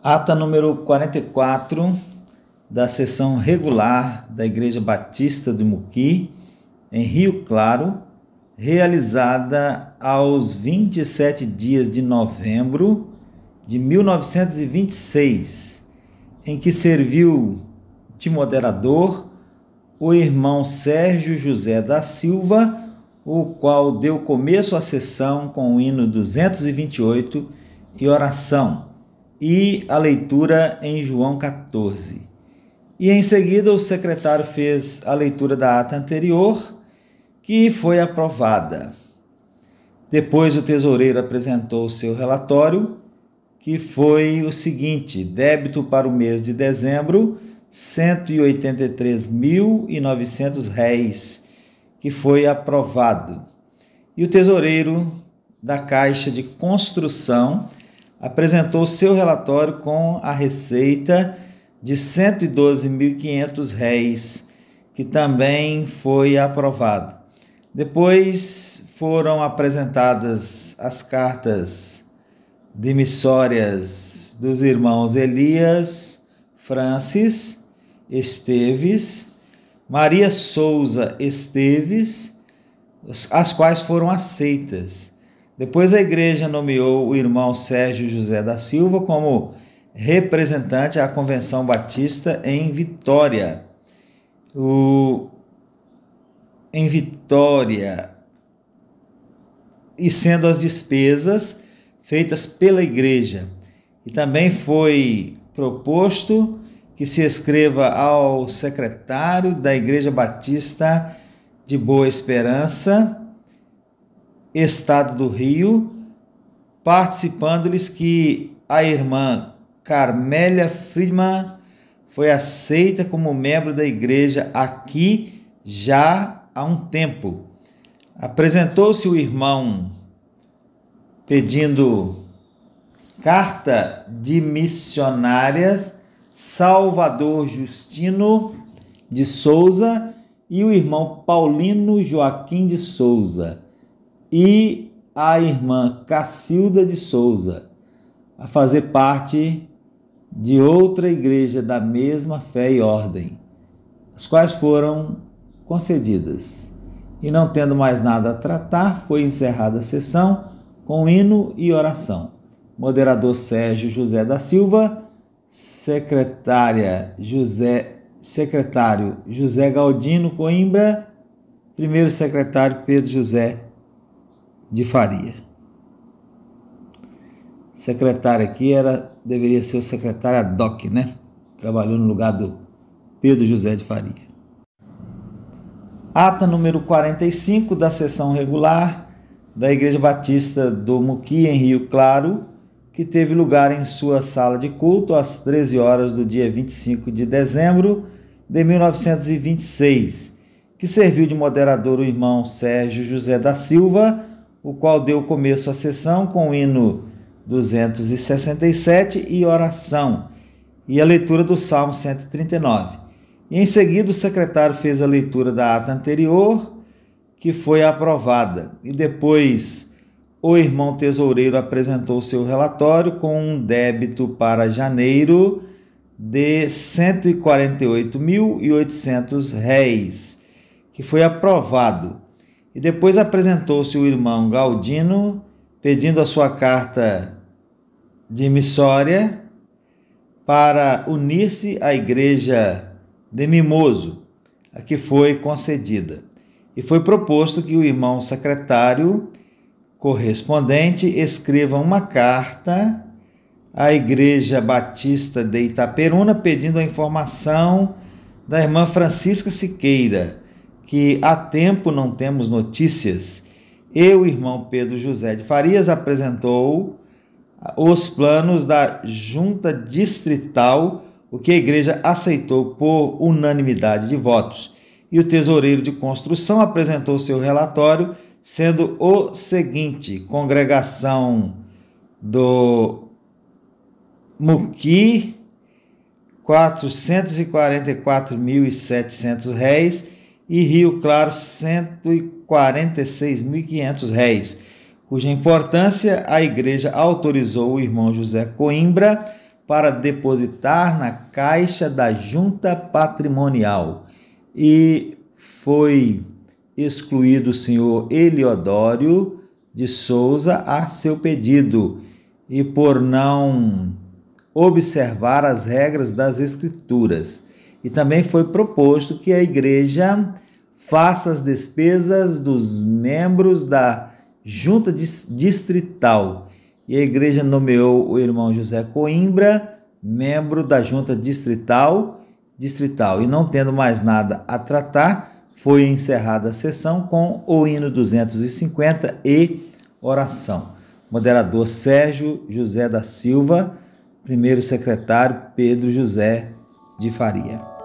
Ata número 44 da sessão regular da Igreja Batista do Muqui, em Rio Claro, realizada aos 27 dias de novembro de 1926, em que serviu de moderador o irmão Sérgio José da Silva, o qual deu começo à sessão com o hino 228 e oração, e a leitura em João 14. E em seguida o secretário fez a leitura da ata anterior, que foi aprovada. Depois o tesoureiro apresentou o seu relatório, que foi o seguinte: débito para o mês de dezembro, R$ 183.900, que foi aprovado. E o tesoureiro da Caixa de Construção apresentou o seu relatório com a receita de R$ 112.500, que também foi aprovado. Depois foram apresentadas as cartas demissórias dos irmãos Elias Francis Esteves, Maria Souza Esteves, as quais foram aceitas. Depois a igreja nomeou o irmão Sérgio José da Silva como representante à Convenção Batista em Vitória. E sendo as despesas feitas pela igreja. E também foi proposto que se escreva ao secretário da Igreja Batista de Boa Esperança, Estado do Rio, participando-lhes que a irmã Carmélia Friedman foi aceita como membro da igreja aqui já há um tempo. Apresentou-se o irmão pedindo carta de missionárias Salvador Justino de Souza e o irmão Paulino Joaquim de Souza e a irmã Cacilda de Souza a fazer parte de outra igreja da mesma fé e ordem, as quais foram concedidas. E não tendo mais nada a tratar, foi encerrada a sessão com hino e oração. Moderador Sérgio José da Silva, secretário José Galdino Coimbra, primeiro secretário Pedro José de Faria. Secretário aqui deveria ser o secretário ad hoc, né? Trabalhou no lugar do Pedro José de Faria. Ata número 45 da sessão regular da Igreja Batista do Muqui, em Rio Claro, que teve lugar em sua sala de culto às 13 horas do dia 25 de dezembro de 1926, que serviu de moderador o irmão Sérgio José da Silva, o qual deu começo à sessão com o hino 267 e oração, e a leitura do Salmo 139. E em seguida o secretário fez a leitura da ata anterior, que foi aprovada, e depois o irmão tesoureiro apresentou seu relatório com um débito para janeiro de R$ 148.800, que foi aprovado. E depois apresentou-se o irmão Galdino pedindo a sua carta de missória para unir-se à igreja de Mimoso, a que foi concedida. E foi proposto que o irmão secretário correspondente escreva uma carta à Igreja Batista de Itaperuna pedindo a informação da irmã Francisca Siqueira, que há tempo não temos notícias. E o irmão Pedro José de Farias apresentou os planos da junta distrital, o que a igreja aceitou por unanimidade de votos. E o tesoureiro de construção apresentou seu relatório, sendo o seguinte: congregação do Muqui, R$ 444.700, e Rio Claro, R$ 146.500, cuja importância a igreja autorizou o irmão José Coimbra para depositar na caixa da junta patrimonial e foi excluído o senhor Eliodório de Souza a seu pedido e por não observar as regras das Escrituras. E também foi proposto que a igreja faça as despesas dos membros da junta distrital. E a igreja nomeou o irmão José Coimbra, membro da junta distrital, e não tendo mais nada a tratar, foi encerrada a sessão com o hino 250 e oração. Moderador Sérgio José da Silva, primeiro secretário Pedro José de Faria.